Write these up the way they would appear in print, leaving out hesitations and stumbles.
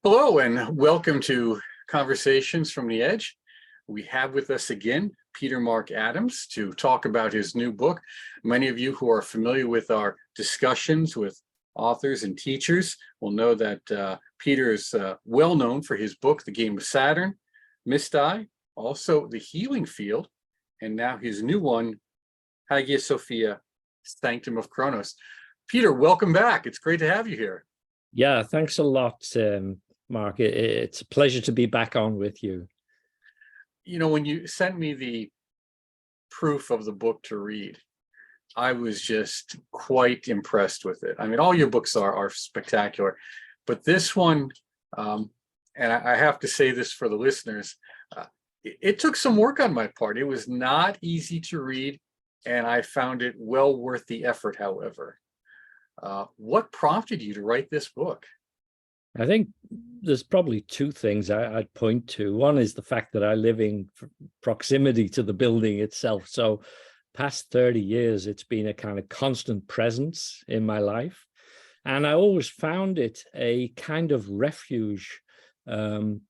Hello and welcome to Conversations from the Edge. We have with us again Peter Mark Adams to talk about his new book. Many of you who are familiar with our discussions with authors and teachers will know that Peter is well known for his book, The Game of Saturn, Mistai, also The Healing Field, and now his new one, Hagia Sophia, Sanctum of Kronos. Peter, welcome back. It's great to have you here. Yeah, thanks a lot, Mark. It's a pleasure to be back on with you. You know, when you sent me the proof of the book to read, I was just quite impressed with it. I mean, all your books are spectacular, but this one, and I have to say this for the listeners, it took some work on my part. It was not easy to read, and I found it well worth the effort, however. What prompted you to write this book? I think there's probably two things I'd point to. One is the fact that I live in proximity to the building itself. So past 30 years, it's been a kind of constant presence in my life. And I always found it a kind of refuge in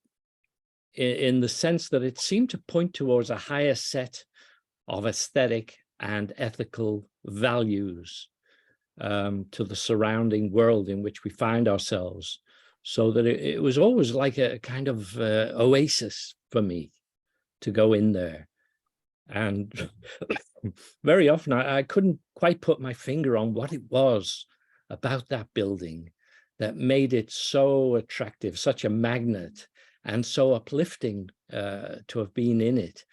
the sense that it seemed to point towards a higher set of aesthetic and ethical values to the surrounding world in which we find ourselves, so that it was always like a kind of oasis for me to go in there. And very often I couldn't quite put my finger on what it was about that building that made it so attractive, such a magnet, and so uplifting to have been in it.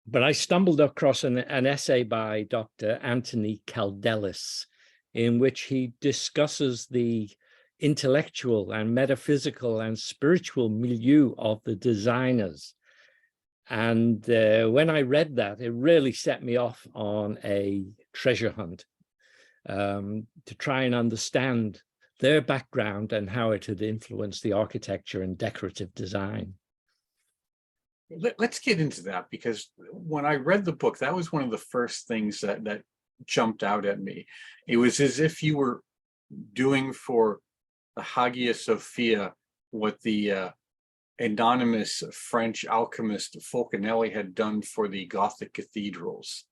But I stumbled across an essay by Dr. Anthony Kaldelis, in which he discusses the intellectual and metaphysical and spiritual milieu of the designers. And when I read that, it really set me off on a treasure hunt to try and understand their background and how it had influenced the architecture and decorative design. Let's get into that, because when I read the book, that was one of the first things that jumped out at me. It was as if you were doing for the Hagia Sophia what the anonymous French alchemist Fulcanelli had done for the Gothic cathedrals.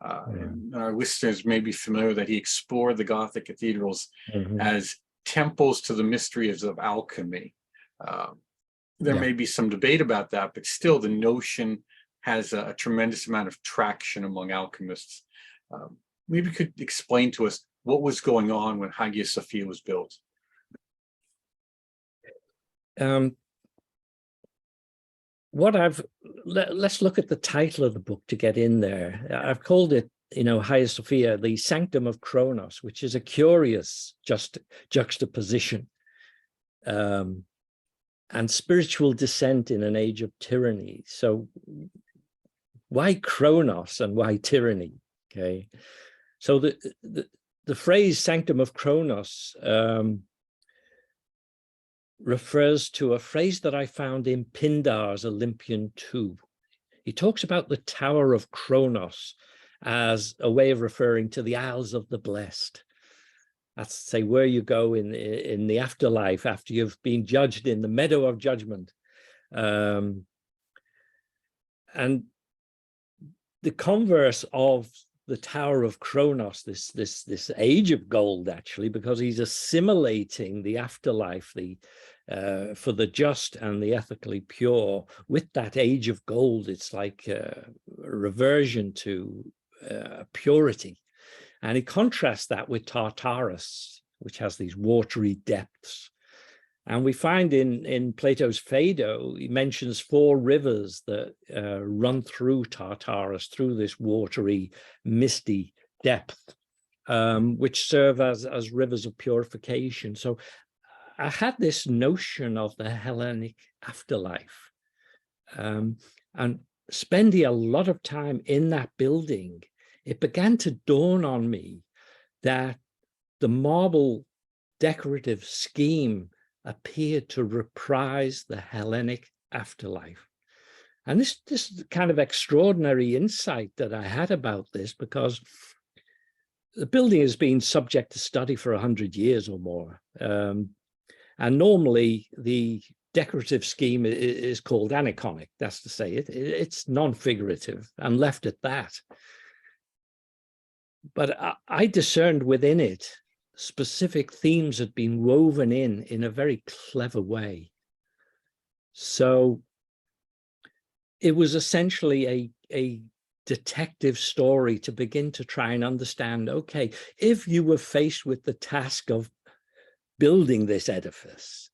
And our listeners may be familiar that he explored the Gothic cathedrals as temples to the mysteries of alchemy. There may be some debate about that, but still the notion has a tremendous amount of traction among alchemists. Maybe you could explain to us what was going on when Hagia Sophia was built. Let's look at the title of the book to get in there. I've called it, Hagia Sophia, the Sanctum of Kronos, which is a curious juxtaposition. And spiritual descent in an age of tyranny. So why Kronos and why tyranny? Okay, so the phrase Sanctum of Kronos refers to a phrase that I found in Pindar's Olympian 2. He talks about the Tower of Kronos as a way of referring to the Isles of the Blessed. That's, say, where you go in the afterlife after you've been judged in the meadow of judgment. And the converse of the Tower of Kronos, this age of gold, actually, because he's assimilating the afterlife, for the just and the ethically pure, with that age of gold. It's like a reversion to purity. And he contrasts that with Tartarus, which has these watery depths. And we find in Plato's Phaedo, he mentions 4 rivers that run through Tartarus, through this watery, misty depth, which serve as rivers of purification. So I had this notion of the Hellenic afterlife, and spending a lot of time in that building, it began to dawn on me that the marble decorative scheme appeared to reprise the Hellenic afterlife. And this kind of extraordinary insight that I had about this, because the building has been subject to study for 100 years or more. And normally the decorative scheme is called aniconic. That's to say it's non-figurative and left at that. But I discerned within it specific themes had been woven in a very clever way. So it was essentially a detective story to begin to try and understand, okay, if you were faced with the task of building this edifice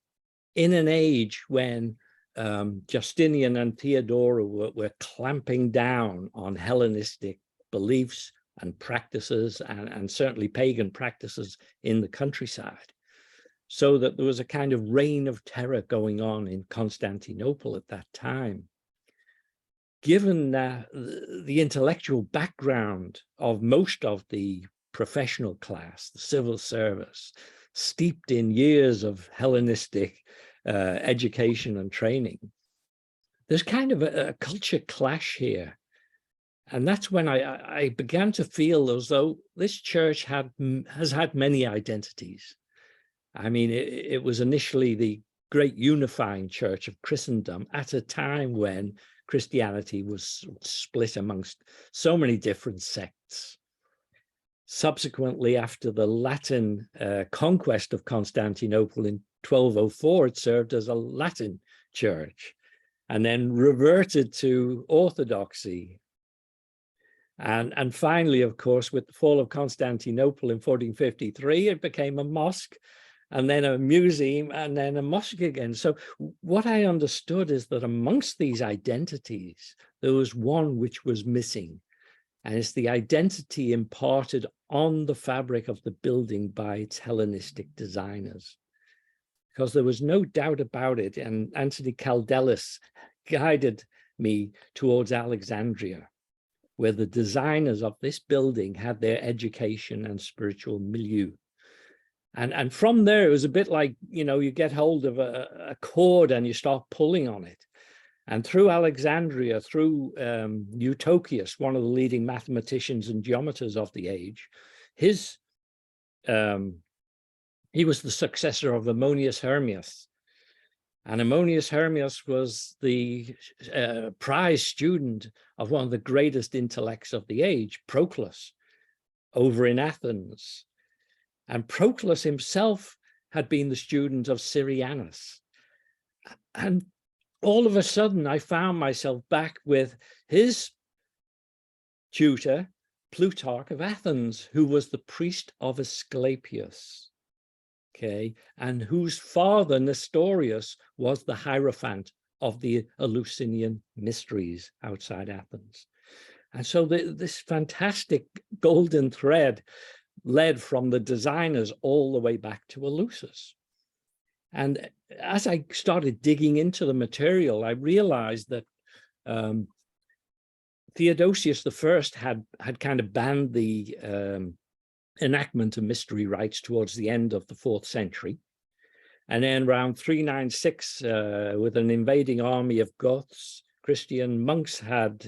in an age when Justinian and Theodora were clamping down on Hellenistic beliefs and practices, and certainly pagan practices in the countryside, so that there was a kind of reign of terror going on in Constantinople at that time. Given the intellectual background of most of the professional class, the civil service, steeped in years of Hellenistic education and training, there's kind of a culture clash here. And that's when I began to feel as though this church has had many identities. I mean, it was initially the great unifying church of Christendom at a time when Christianity was split amongst so many different sects. Subsequently, after the Latin conquest of Constantinople in 1204, it served as a Latin church, and then reverted to Orthodoxy. And finally, of course, with the fall of Constantinople in 1453, it became a mosque, and then a museum, and then a mosque again. So what I understood is that amongst these identities, there was one which was missing, and it's the identity imparted on the fabric of the building by its Hellenistic designers. Because there was no doubt about it, and Anthony Caldelis guided me towards Alexandria, where the designers of this building had their education and spiritual milieu. And from there, it was a bit like, you know, you get hold of a cord and you start pulling on it. And through Alexandria, through Utopias, one of the leading mathematicians and geometers of the age, he was the successor of Ammonius Hermias. And Ammonius Hermias was the prize student of one of the greatest intellects of the age, Proclus, over in Athens. And Proclus himself had been the student of Syrianus. And all of a sudden, I found myself back with his tutor, Plutarch of Athens, who was the priest of Asclepius. Okay, and whose father, Nestorius, was the Hierophant of the Eleusinian mysteries outside Athens. And so this fantastic golden thread led from the designers all the way back to Eleusis. And as I started digging into the material, I realized that Theodosius I had kind of banned the enactment of mystery rites towards the end of the 4th century. And then around 396, with an invading army of Goths, Christian monks had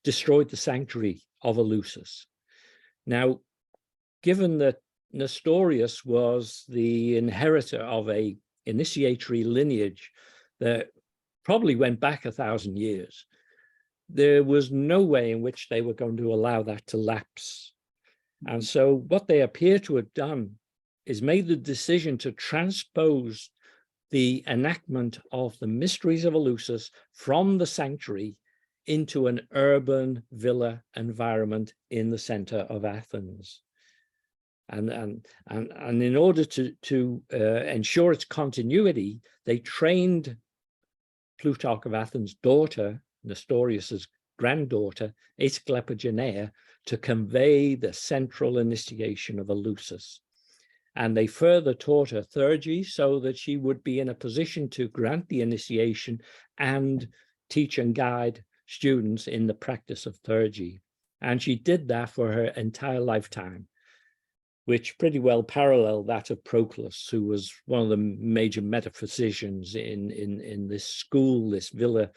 destroyed the sanctuary of Eleusis. Now, given that Nestorius was the inheritor of a initiatory lineage that probably went back 1,000 years, there was no way in which they were going to allow that to lapse. And so what they appear to have done is made the decision to transpose the enactment of the mysteries of Eleusis from the sanctuary into an urban villa environment in the center of Athens. And in order to ensure its continuity, they trained Plutarch of Athens' daughter, Nestorius's granddaughter, Asclepigenea, to convey the central initiation of Eleusis. And they further taught her Theurgy so that she would be in a position to grant the initiation and teach and guide students in the practice of Theurgy. And she did that for her entire lifetime, which pretty well paralleled that of Proclus, who was one of the major metaphysicians in this school, this villa.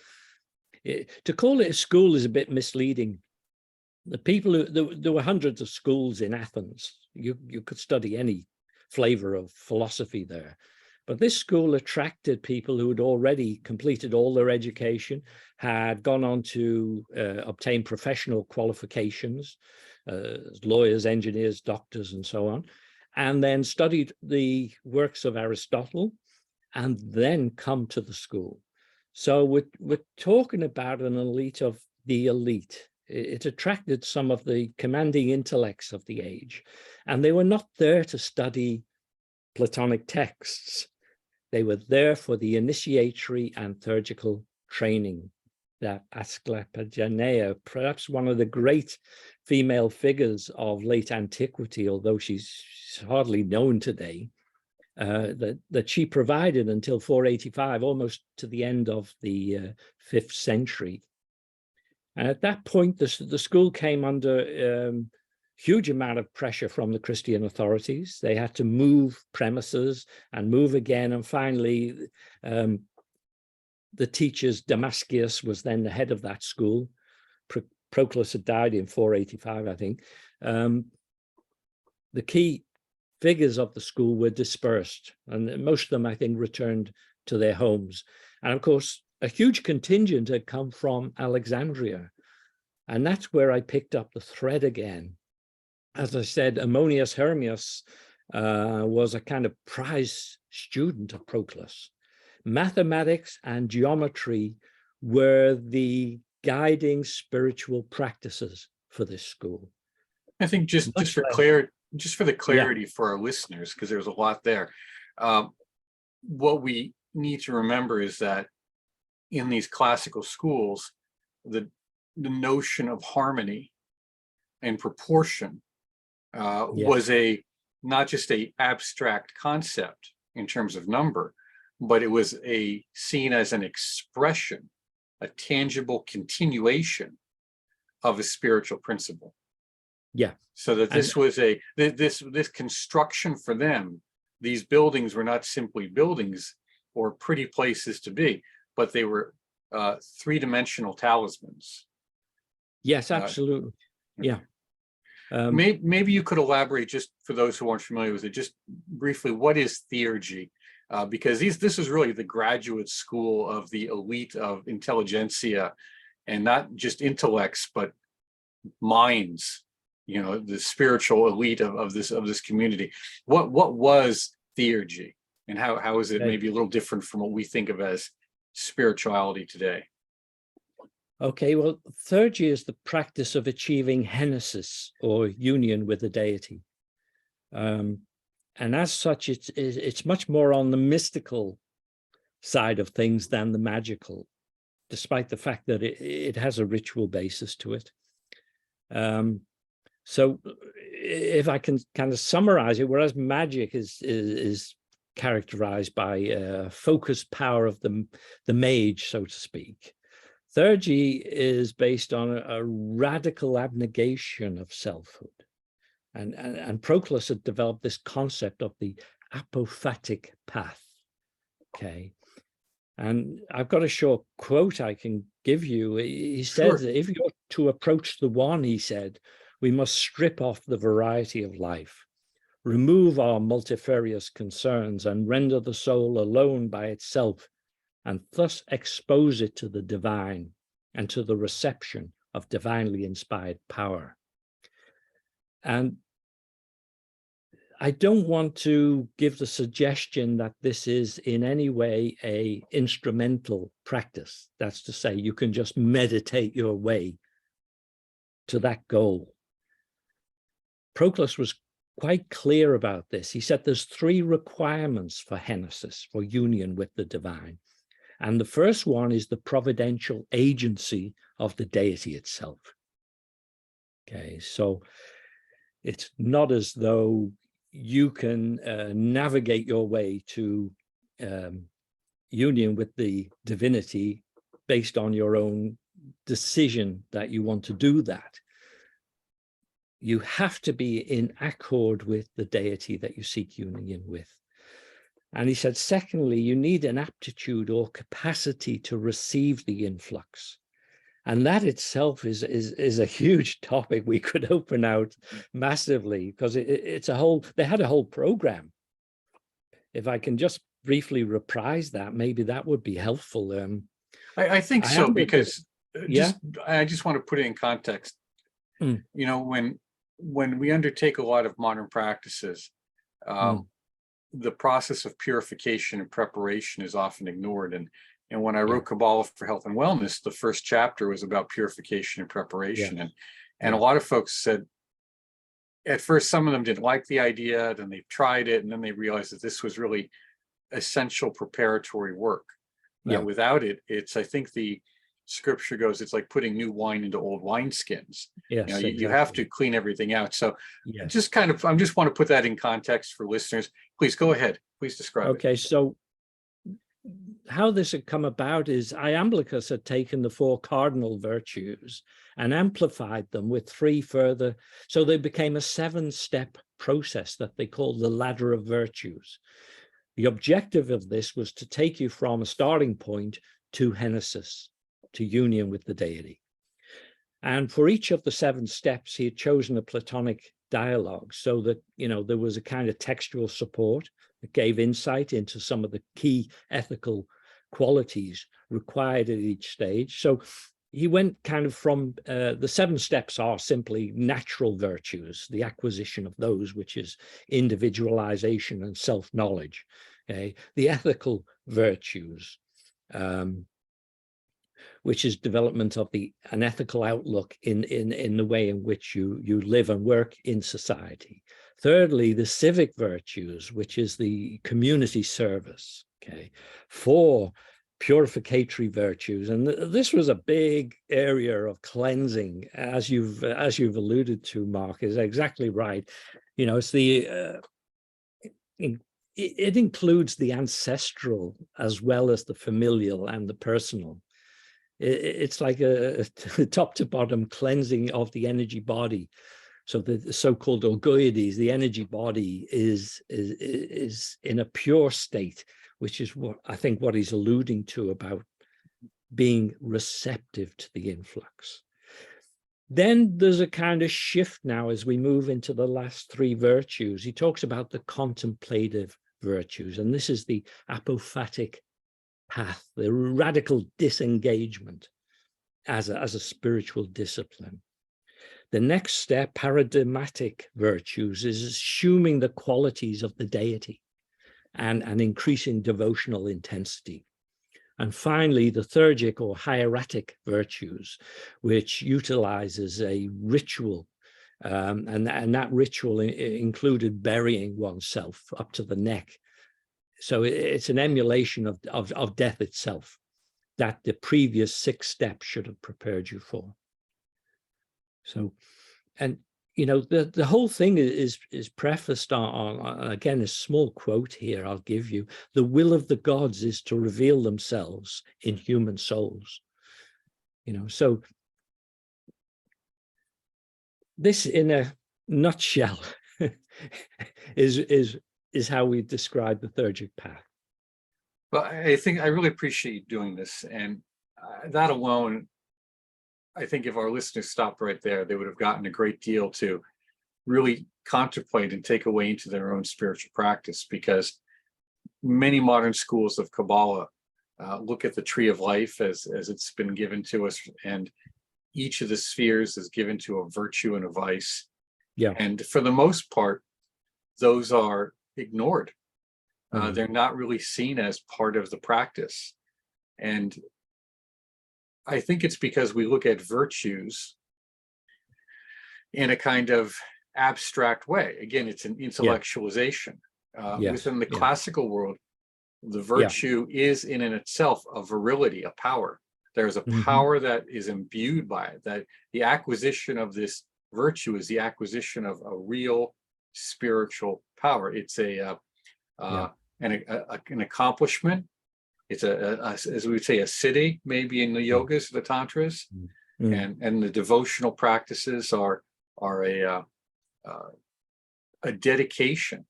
To call it a school is a bit misleading. The people there were hundreds of schools in Athens. You could study any flavor of philosophy there. But this school attracted people who had already completed all their education, had gone on to obtain professional qualifications, lawyers, engineers, doctors, and so on, and then studied the works of Aristotle, and then come to the school. So we're talking about an elite of the elite. It attracted some of the commanding intellects of the age, and they were not there to study Platonic texts. They were there for the initiatory and theurgical training. That Asclepiadeia, perhaps one of the great female figures of late antiquity, although she's hardly known today, that she provided until 485, almost to the end of the 5th century. And at that point, the school came under huge amount of pressure from the Christian authorities. They had to move premises and move again. And finally, the teachers, Damascius was then the head of that school. Proclus had died in 485, I think. The key figures of the school were dispersed, and most of them, I think, returned to their homes. And of course, a huge contingent had come from Alexandria. And that's where I picked up the thread again. As I said, Ammonius Hermias was a kind of prize student of Proclus. Mathematics and geometry were the guiding spiritual practices for this school. I think just for the clarity for our listeners, because there's a lot there. What we need to remember is that in these classical schools, the notion of harmony and proportion was not just a abstract concept in terms of number, but it was seen as an expression, a tangible continuation of a spiritual principle. Yeah. So that this was this construction for them, these buildings were not simply buildings or pretty places to be, but they were three-dimensional talismans. Yes, absolutely. Yeah. Maybe you could elaborate, just for those who aren't familiar with it, just briefly, what is Theurgy? Because this is really the graduate school of the elite of intelligentsia, and not just intellects, but minds. You know, the spiritual elite of this community. What was Theurgy, and how is it maybe a little different from what we think of as spirituality today? Okay, well, Theurgy is the practice of achieving henosis, or union with the deity. And as such, it's much more on the mystical side of things than the magical, despite the fact that it has a ritual basis to it. So if I can kind of summarize it, whereas magic is characterized by focused power of the mage, so to speak, Theurgy is based on a radical abnegation of selfhood. And Proclus had developed this concept of the apophatic path. Okay. And I've got a short quote I can give you. He says, that if you're to approach the one, he said, we must strip off the variety of life, remove our multifarious concerns, and render the soul alone by itself, and thus expose it to the divine and to the reception of divinely inspired power. And I don't want to give the suggestion that this is in any way an instrumental practice. That's to say, you can just meditate your way to that goal. Proclus was quite clear about this. He said there's 3 requirements for henosis, for union with the divine. And the first one is the providential agency of the deity itself. Okay, so it's not as though you can navigate your way to union with the divinity based on your own decision that you want to do that. You have to be in accord with the deity that you seek union with. And he said, secondly, you need an aptitude or capacity to receive the influx. And that itself is a huge topic we could open out massively, because it's a whole, they had a whole program. If I can just briefly reprise that, maybe that would be helpful. I think I so, am because yeah. I just want to put it in context. Mm. You know, when we undertake a lot of modern practices, the process of purification and preparation is often ignored. And when I wrote Kabbalah for Health and Wellness, the first chapter was about purification and preparation. And a lot of folks said, at first, some of them didn't like the idea, then they tried it, and then they realized that this was really essential preparatory work. That without it, I think the scripture goes, it's like putting new wine into old wineskins. Yes, You know, exactly. you have to clean everything out. So Yes. just kind of, I just want to put that in context for listeners. Please go ahead. Please describe it. Okay, so how this had come about is Iamblichus had taken the 4 cardinal virtues and amplified them with 3 further. So they became a 7-step process that they called the ladder of virtues. The objective of this was to take you from a starting point to henesis, to union with the deity. And for each of the 7 steps, he had chosen a Platonic dialogue so that, you know, there was a kind of textual support that gave insight into some of the key ethical qualities required at each stage. So he went kind of from the 7 steps are simply natural virtues, the acquisition of those, which is individualization and self-knowledge. Okay, the ethical virtues, which is development of an ethical outlook in the way in which you live and work in society. Thirdly, the civic virtues, which is the community service. Okay, 4 purificatory virtues, and this was a big area of cleansing, as you've alluded to, Mark, is exactly right. You know, it's the it includes the ancestral as well as the familial and the personal. It's like a top to bottom cleansing of the energy body. So the so-called orgoides, the energy body, is in a pure state, which is what I think what he's alluding to about being receptive to the influx. Then there's a kind of shift now as we move into the last 3 virtues. He talks about the contemplative virtues, and this is the apophatic path, the radical disengagement as a spiritual discipline. The next step, paradigmatic virtues, is assuming the qualities of the deity and increasing devotional intensity. And finally, the theurgic or hieratic virtues, which utilizes a ritual, and that ritual included burying oneself up to the neck. So it's an emulation of death itself that the previous 6 steps should have prepared you for. So, and you know, the whole thing is prefaced on again, a small quote here I'll give you: the will of the gods is to reveal themselves in human souls. You know, so this, in a nutshell, is how we describe the theurgic path. Well, I think I really appreciate you doing this, and that alone, I think if our listeners stopped right there, they would have gotten a great deal to really contemplate and take away into their own spiritual practice, because many modern schools of Kabbalah look at the tree of life as it's been given to us, and each of the spheres is given to a virtue and a vice. Yeah. And for the most part, those are ignored. They're not really seen as part of the practice. And I think it's because we look at virtues in a kind of abstract way. Again, it's an intellectualization. Within the classical world, the virtue is in and itself a virility, a power. There's a power that is imbued by it, that the acquisition of this virtue is the acquisition of a real spiritual power. It's an accomplishment. It's as we would say, a siddhi, maybe in the yogas, the tantras, and the devotional practices are a dedication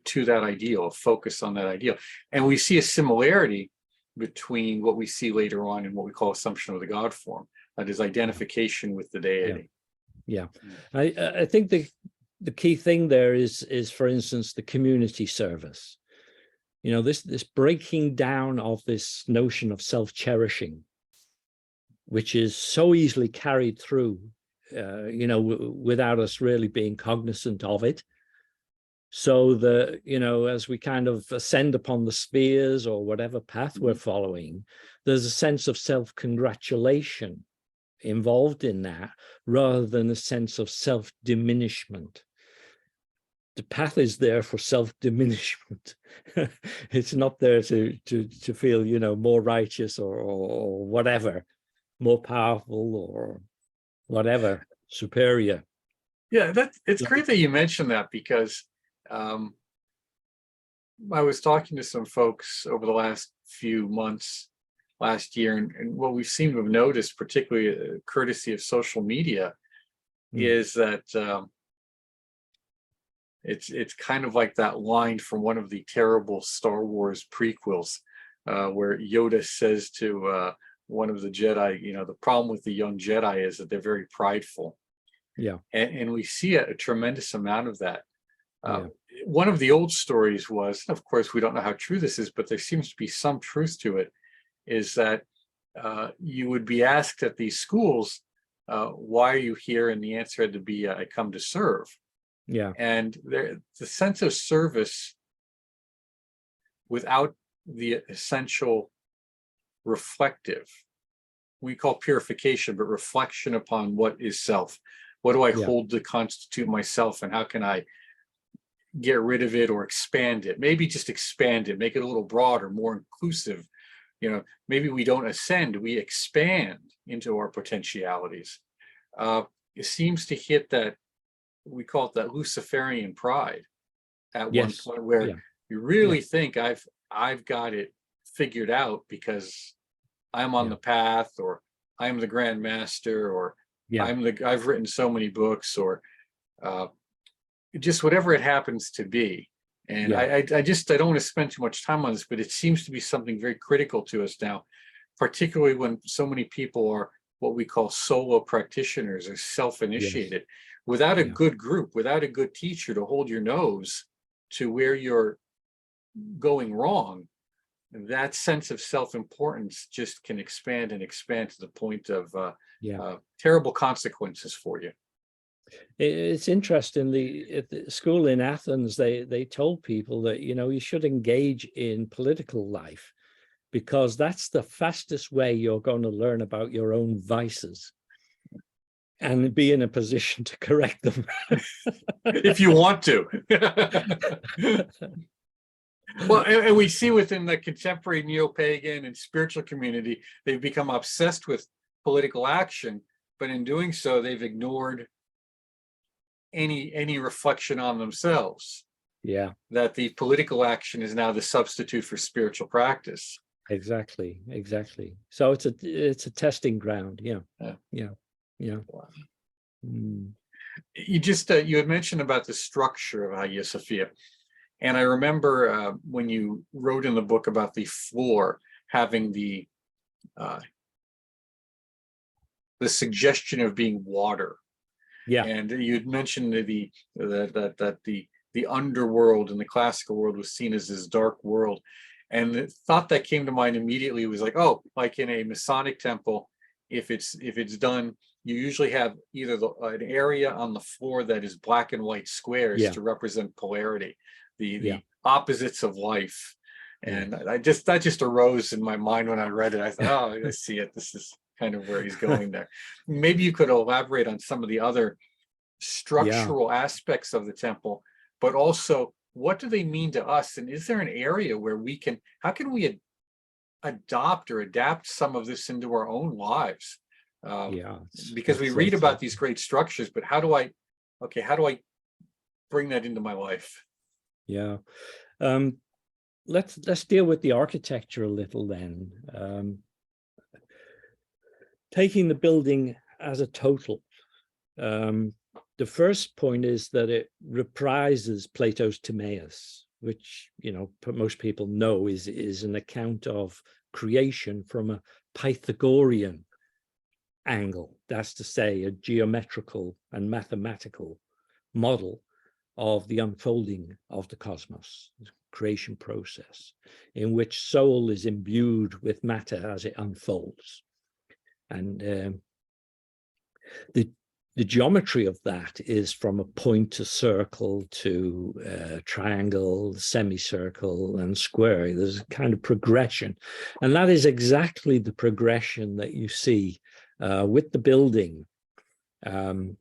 to that ideal, a focus on that ideal. And we see a similarity between what we see later on in what we call assumption of the God form, that is identification with the deity. I think the key thing there is, for instance, the community service. You know, this breaking down of this notion of self-cherishing, which is so easily carried through, you know, without us really being cognizant of it. So the, you know, as we kind of ascend upon the spheres or whatever path we're following, there's a sense of self-congratulation involved in that, rather than a sense of self-diminishment. The path is there for self-diminishment. It's not there to feel, you know, more righteous or whatever, more powerful or whatever, superior. Yeah, it's great that you mentioned that, because I was talking to some folks over the last few months, last year, and what we seem to have noticed, particularly courtesy of social media, is that it's kind of like that line from one of the terrible Star Wars prequels, where Yoda says to one of the Jedi, you know, the problem with the young Jedi is that they're very prideful. Yeah. And we see a tremendous amount of that. One of the old stories was, of course, we don't know how true this is, but there seems to be some truth to it, is that you would be asked at these schools, why are you here? And the answer had to be, I come to serve. Yeah. And the sense of service without the essential reflective, we call purification, but reflection upon what is self. What do I hold to constitute myself, and how can I get rid of it or expand it? Maybe just expand it, make it a little broader, more inclusive. You know, maybe we don't ascend, we expand into our potentialities. It seems to hit that, we call it that Luciferian pride at one point, where you really think I've got it figured out because I'm on the path, or I'm the Grand Master, or I've written so many books, or just whatever it happens to be. And I don't want to spend too much time on this, but it seems to be something very critical to us now, particularly when so many people are what we call solo practitioners, or self-initiated, without a good group, without a good teacher to hold your nose to where you're going wrong. That sense of self-importance just can expand and expand to the point of terrible consequences for you. It's interesting. At the school in Athens, they told people that, you know, you should engage in political life, because that's the fastest way you're going to learn about your own vices and be in a position to correct them. If you want to. Well, and we see within the contemporary neo-pagan and spiritual community, they've become obsessed with political action, but in doing so, they've ignored any reflection on themselves. That the political action is now the substitute for spiritual practice. Exactly. So it's a testing ground. Wow. You just you had mentioned about the structure of Hagia Sophia. And I remember when you wrote in the book about the floor having the suggestion of being water. And you'd mentioned that the underworld in the classical world was seen as this dark world. And the thought that came to mind immediately was like, oh, like in a Masonic temple, if it's done, you usually have either an area on the floor that is black and white squares to represent polarity, the opposites of life. And that just arose in my mind when I read it. I thought, oh, I see it. This is kind of where he's going there. Maybe you could elaborate on some of the other structural aspects of the temple, but also what do they mean to us? And is there an area where how can we adopt or adapt some of this into our own lives? Because we read about these great structures, but how do I bring that into my life? Let's deal with the architecture a little then. Taking the building as a total, the first point is that it reprises Plato's Timaeus, which, you know, most people know is an account of creation from a Pythagorean angle. That's to say, a geometrical and mathematical model of the unfolding of the cosmos, the creation process, in which soul is imbued with matter as it unfolds. And the geometry of that is from a point to circle to triangle, semicircle, and square. There's a kind of progression. And that is exactly the progression that you see with the building. And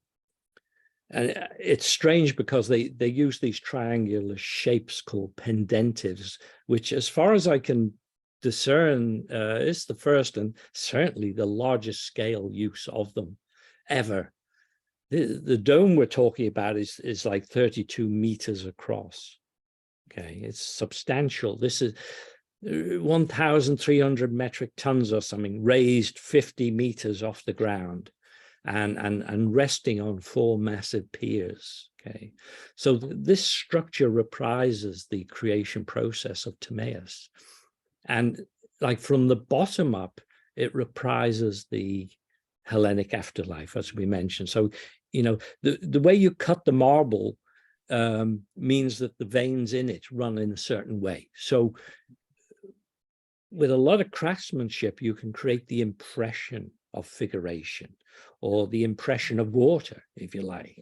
it's strange because they use these triangular shapes called pendentives, which, as far as I can discern, is the first and certainly the largest scale use of them ever. The dome we're talking about is like 32 meters across. Okay, it's substantial. This is 1,300 metric tons or something, raised 50 meters off the ground, and resting on 4 massive piers. Okay, so this structure reprises the creation process of Timaeus, and like from the bottom up, it reprises the Hellenic afterlife, as we mentioned. So, you know, the way you cut the marble means that the veins in it run in a certain way. So with a lot of craftsmanship, you can create the impression of figuration, or the impression of water, if you like.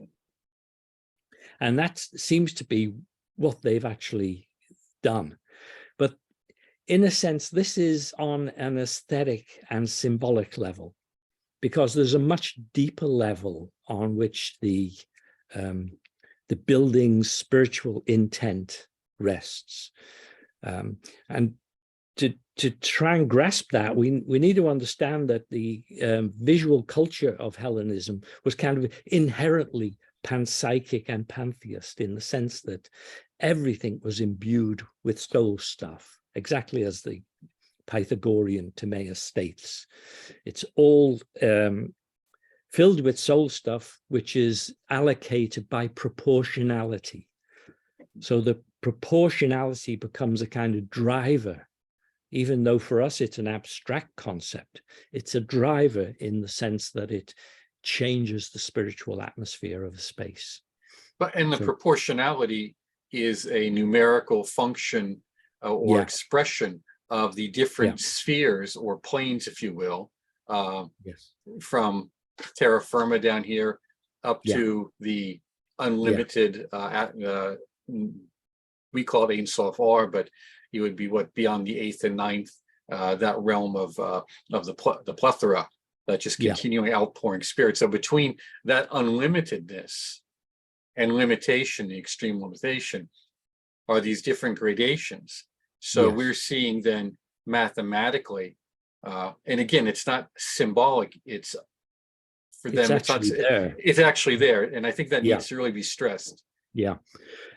And that seems to be what they've actually done. But in a sense, this is on an aesthetic and symbolic level, because there's a much deeper level on which the building's spiritual intent rests. And to try and grasp that, we need to understand that the visual culture of Hellenism was kind of inherently panpsychic and pantheist, in the sense that everything was imbued with soul stuff, exactly as the Pythagorean Timaeus states. It's all filled with soul stuff, which is allocated by proportionality. So the proportionality becomes a kind of driver, even though for us it's an abstract concept. It's a driver in the sense that it changes the spiritual atmosphere of a space. And the proportionality is a numerical function or expression of the different spheres or planes, if you will, from terra firma down here up to the unlimited, we call it Ein Sof R, but it would be what beyond the 8th and 9th, that realm of the plethora, that just continuing outpouring spirit. So between that unlimitedness and limitation, the extreme limitation, are these different gradations. So we're seeing then mathematically, and again, it's not symbolic, it's for them, it's actually there. And I think that needs to really be stressed. Yeah.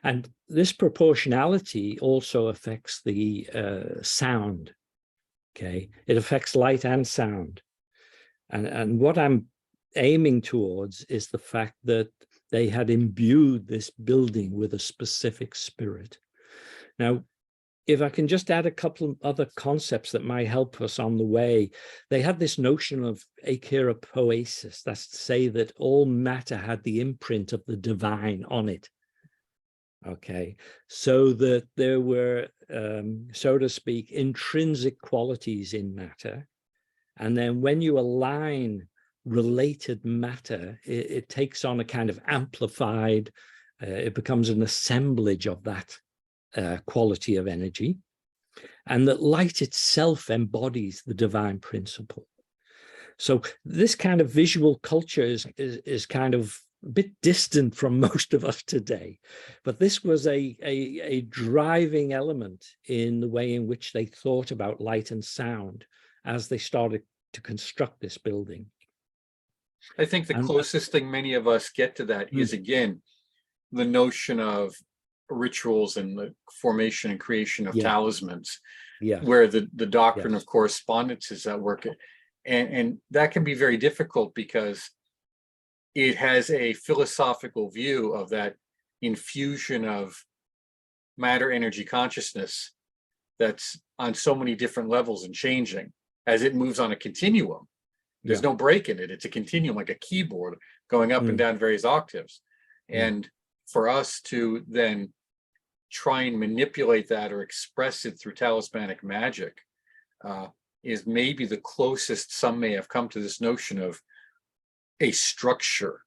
And this proportionality also affects the sound. Okay. It affects light and sound. And what I'm aiming towards is the fact that they had imbued this building with a specific spirit. Now, if I can just add a couple of other concepts that might help us on the way, they had this notion of akira poesis. That's to say that all matter had the imprint of the divine on it. Okay, so that there were, so to speak, intrinsic qualities in matter. And then when you align related matter, it takes on a kind of amplified, it becomes an assemblage of that quality of energy, and that light itself embodies the divine principle. So this kind of visual culture is kind of a bit distant from most of us today, but this was a driving element in the way in which they thought about light and sound as they started to construct this building. I think the closest thing many of us get to that is, again, the notion of rituals and the formation and creation of talismans, where the doctrine of correspondence is at work. And that can be very difficult because it has a philosophical view of that infusion of matter, energy, consciousness that's on so many different levels and changing as it moves on a continuum. There's no break in it. It's a continuum, like a keyboard going up and down various octaves. And for us to then try and manipulate that or express it through talismanic magic is maybe the closest some may have come to this notion of a structure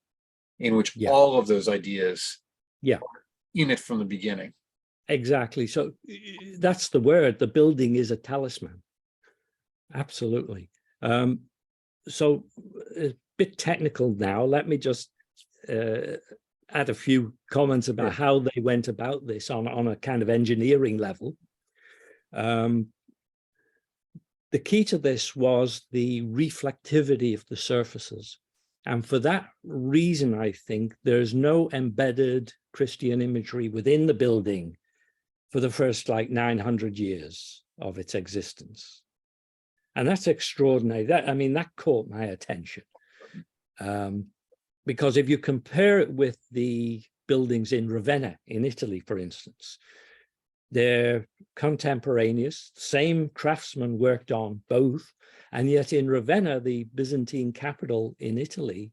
in which all of those ideas are in it from the beginning. Exactly. So that's the word. The building is a talisman. Absolutely. So a bit technical now. Let me just add a few comments about how they went about this on a kind of engineering level. The key to this was the reflectivity of the surfaces. And for that reason, I think there's no embedded Christian imagery within the building for the first like 900 years of its existence. And that's extraordinary. That caught my attention. Because if you compare it with the buildings in Ravenna, in Italy, for instance, they're contemporaneous, same craftsmen worked on both. And yet in Ravenna, the Byzantine capital in Italy,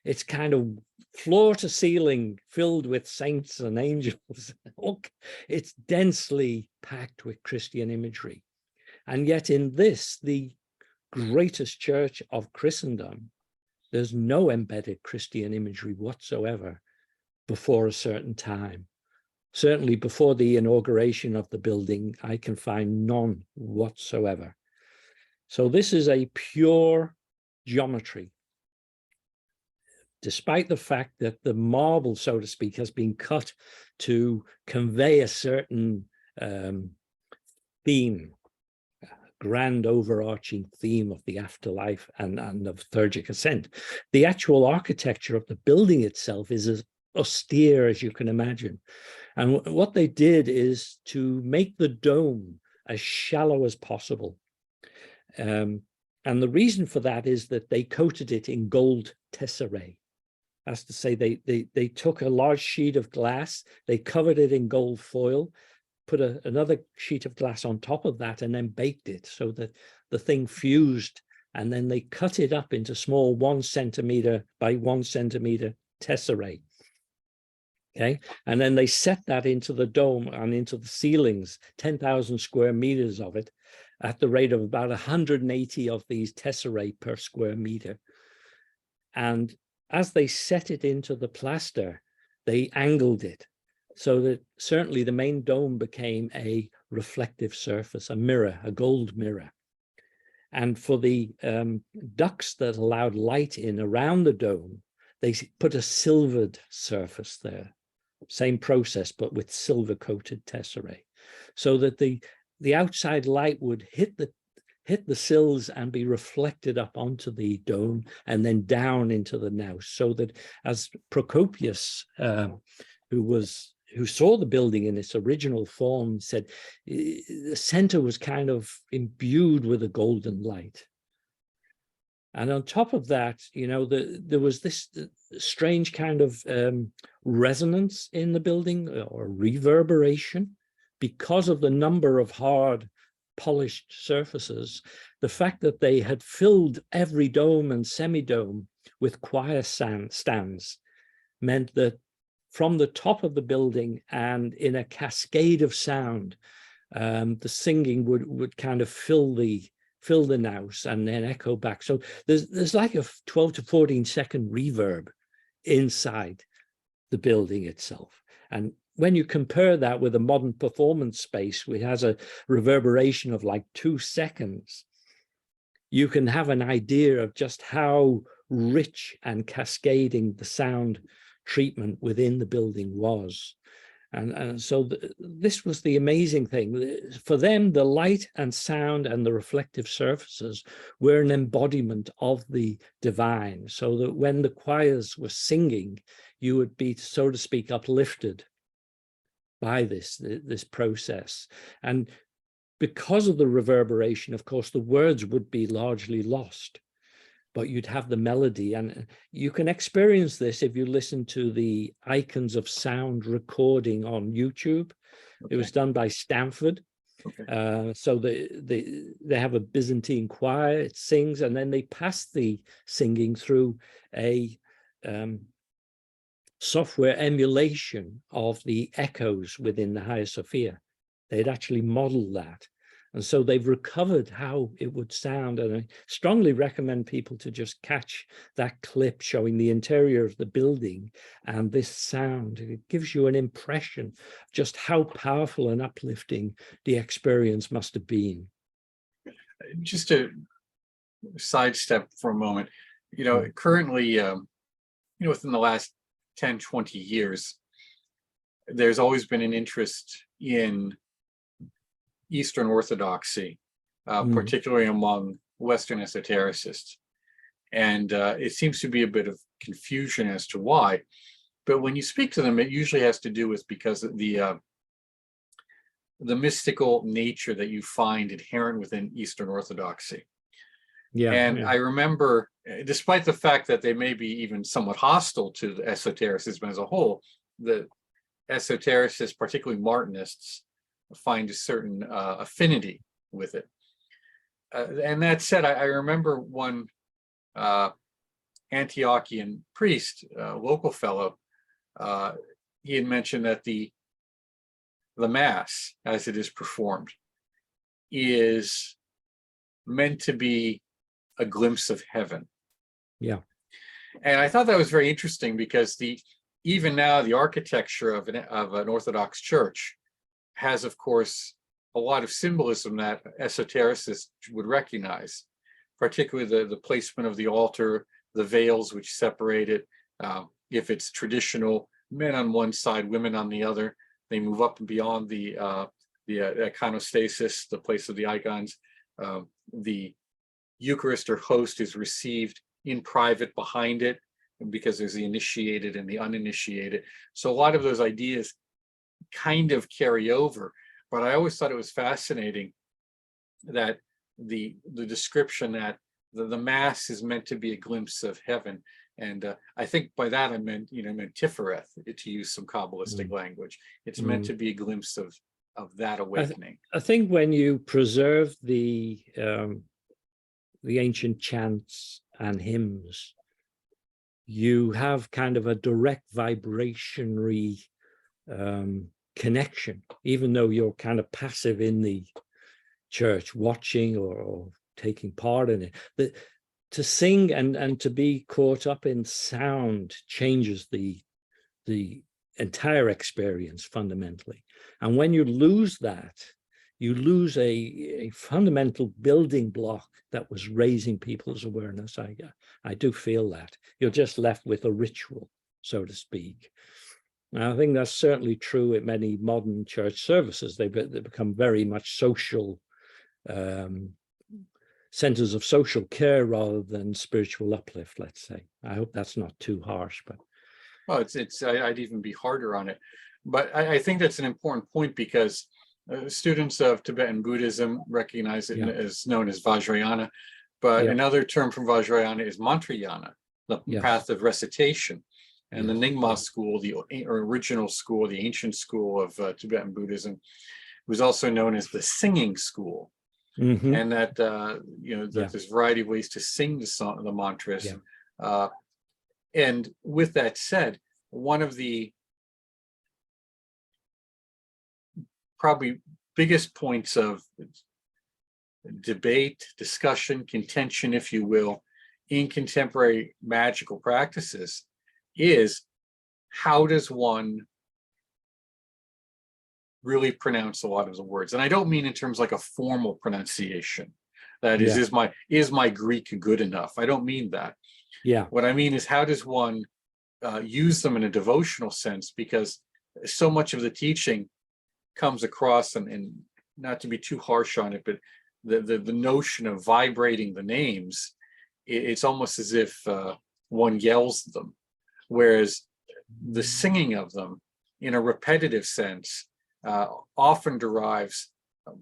it's kind of floor to ceiling filled with saints and angels. It's densely packed with Christian imagery. And yet in this, the greatest church of Christendom, there's no embedded Christian imagery whatsoever before a certain time. Certainly before the inauguration of the building, I can find none whatsoever. So this is a pure geometry, despite the fact that the marble, so to speak, has been cut to convey a certain theme, grand overarching theme of the afterlife and of theurgic ascent. The actual architecture of the building itself is as austere as you can imagine. And what they did is to make the dome as shallow as possible. And the reason for that is that they coated it in gold tesserae. That's to say, they took a large sheet of glass, they covered it in gold foil, put another sheet of glass on top of that, and then baked it so that the thing fused. And then they cut it up into small 1 centimeter by 1 centimeter tesserae. Okay, and then they set that into the dome and into the ceilings, 10,000 square meters of it, at the rate of about 180 of these tesserae per square meter. And as they set it into the plaster, they angled it so that certainly the main dome became a reflective surface, a mirror, a gold mirror. And for the ducts that allowed light in around the dome, they put a silvered surface there. Same process, but with silver coated tesserae, so that the outside light would hit the sills and be reflected up onto the dome and then down into the naos, so that, as Procopius, who saw the building in its original form, said, the center was kind of imbued with a golden light. And on top of that, you know, there was this strange kind of resonance in the building, or reverberation, because of the number of hard polished surfaces. The fact that they had filled every dome and semi-dome with choir stands meant that from the top of the building and in a cascade of sound, the singing would kind of fill the naos and then echo back. So there's like a 12 to 14 second reverb inside the building itself. And when you compare that with a modern performance space, which has a reverberation of like 2 seconds, you can have an idea of just how rich and cascading the sound treatment within the building was. And so this was the amazing thing. For them, the light and sound and the reflective surfaces were an embodiment of the divine, so that when the choirs were singing, you would be, so to speak, uplifted by this process. And because of the reverberation, of course, the words would be largely lost, but you'd have the melody. And you can experience this if you listen to the Icons of Sound recording on YouTube. Okay. It was done by Stanford. Okay. So they have a Byzantine choir, it sings, and then they pass the singing through a software emulation of the echoes within the Hagia Sophia. They'd actually modeled that. And so they've recovered how it would sound. And I strongly recommend people to just catch that clip showing the interior of the building and this sound. It gives you an impression just how powerful and uplifting the experience must have been. Just to sidestep for a moment, currently, within the last 10, 20 years, there's always been an interest in Eastern Orthodoxy, particularly among Western esotericists. And it seems to be a bit of confusion as to why. But when you speak to them, it usually has to do with because of the mystical nature that you find inherent within Eastern Orthodoxy. I remember, despite the fact that they may be even somewhat hostile to the esotericism as a whole, the esotericists, particularly Martinists, find a certain affinity with it. And that said, I remember one Antiochian priest, local fellow, he had mentioned that the Mass, as it is performed, is meant to be a glimpse of heaven. Yeah. And I thought that was very interesting because even now the architecture of an Orthodox church has, of course, a lot of symbolism that esotericists would recognize, particularly the placement of the altar, the veils which separate it. If it's traditional, men on one side, women on the other, they move up and beyond the iconostasis, the place of the icons. The Eucharist or host is received in private behind it, because there's the initiated and the uninitiated. So a lot of those ideas kind of carry over, but I always thought it was fascinating that the description that the Mass is meant to be a glimpse of heaven. And I think by that I meant, Tifereth, to use some Kabbalistic language. It's meant to be a glimpse of that awakening. I think when you preserve the ancient chants and hymns, you have kind of a direct vibrationary connection, even though you're kind of passive in the church, watching or taking part in it. To sing and to be caught up in sound changes the entire experience fundamentally. And when you lose that, you lose a fundamental building block that was raising people's awareness. I do feel that. You're just left with a ritual, so to speak. And I think that's certainly true in many modern church services. They become very much social centers of social care rather than spiritual uplift, let's say. I hope that's not too harsh, but. Well, I'd even be harder on it. But I think that's an important point because students of Tibetan Buddhism recognize it as known as Vajrayana, but another term from Vajrayana is Mantrayana, the path of recitation. And the Nyingma school, the original school, the ancient school of Tibetan Buddhism, was also known as the singing school. And that that there's a variety of ways to sing the mantras. And with that said, one of the probably biggest points of debate, discussion, contention, if you will, in contemporary magical practices is how does one really pronounce a lot of the words? And I don't mean in terms like a formal pronunciation. That is, is my Greek good enough? I don't mean that. What I mean is how does one use them in a devotional sense? Because so much of the teaching comes across, and not to be too harsh on it, but the notion of vibrating the names, it's almost as if one yells them. Whereas the singing of them in a repetitive sense often derives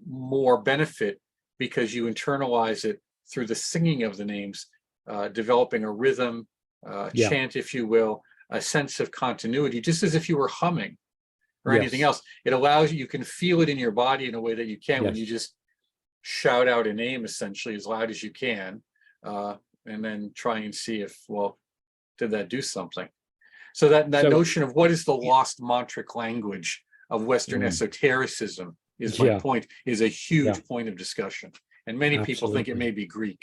more benefit because you internalize it through the singing of the names, developing a rhythm, chant, if you will, a sense of continuity, just as if you were humming or anything else. It allows you can feel it in your body in a way that you can when you just shout out a name essentially as loud as you can, and then try and see if, well, did that do something? So that So notion of what is the lost mantric language of Western esotericism is my point, is a huge point of discussion. And many people think it may be Greek.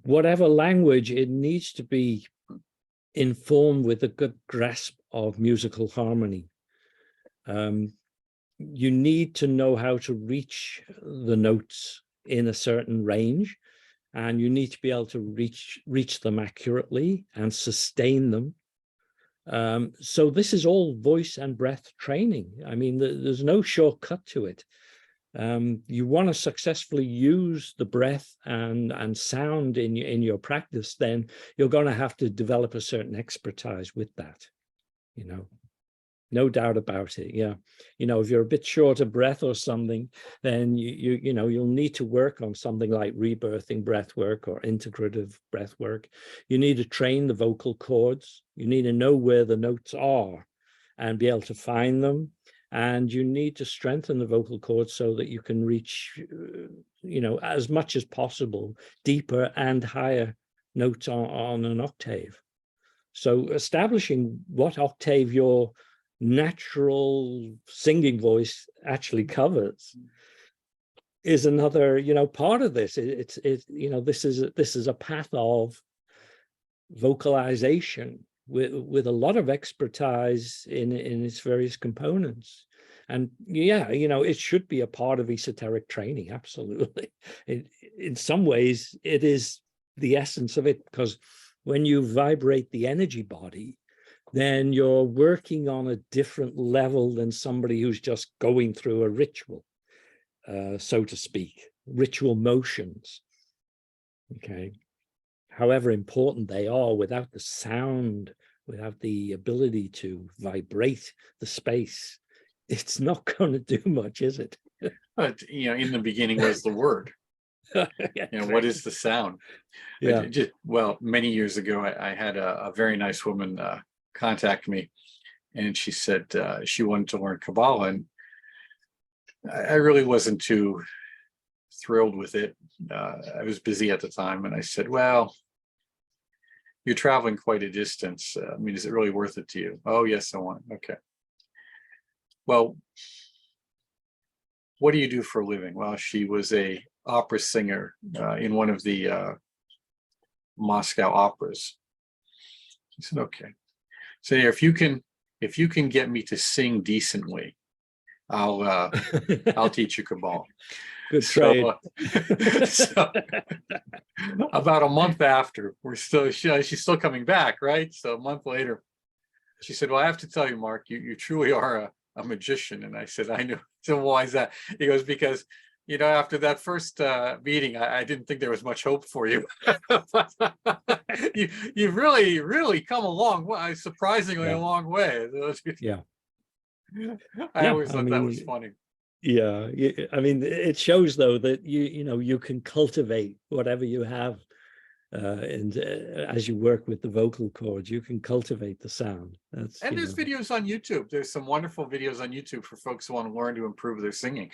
Whatever language, it needs to be informed with a good grasp of musical harmony. You need to know how to reach the notes in a certain range, and you need to be able to reach them accurately and sustain them. So this is all voice and breath training. I mean, there's no shortcut to it. You want to successfully use the breath and sound in your practice, then you're going to have to develop a certain expertise with that, you know. No doubt about it. Yeah. You know, if you're a bit short of breath or something, then you know, you'll need to work on something like rebirthing breath work or integrative breath work. You need to train the vocal cords. You need to know where the notes are and be able to find them. And you need to strengthen the vocal cords so that you can reach, you know, as much as possible, deeper and higher notes on an octave. So establishing what octave your natural singing voice actually covers is another, you know, part of this. It's you know, this is a path of vocalization with a lot of expertise in its various components. And yeah, you know, it should be a part of esoteric training. Absolutely. In some ways, it is the essence of it, because when you vibrate the energy body, then you're working on a different level than somebody who's just going through a ritual, so to speak, ritual motions. Okay. However important they are, without the sound, without the ability to vibrate the space, it's not going to do much, is it? But, you know, in the beginning was the word. Yeah, You know, what is the sound? Yeah. Well, many years ago, I had a very nice woman contact me, and she said she wanted to learn Kabbalah, and I really wasn't too thrilled with it. I was busy at the time, and I said, well, you're traveling quite a distance. I mean, is it really worth it to you? Oh, yes, I want it. Okay. Well, what do you do for a living? Well, she was a opera singer in one of the Moscow operas. I said, okay. So if you can get me to sing decently, I'll teach you Kabbalah. Good trade. So about a month after, she's still coming back, right? So a month later, she said, well, I have to tell you, Mark, you truly are a magician. And I said, I know. So why is that? He goes, because, you know, after that first meeting, I didn't think there was much hope for you. You've really come a long way, surprisingly a long way. Yeah. I always thought that was funny. Yeah, I mean, it shows though that you know, you can cultivate whatever you have, and as you work with the vocal cords, you can cultivate the sound. And there's videos on YouTube. There's some wonderful videos on YouTube for folks who want to learn to improve their singing.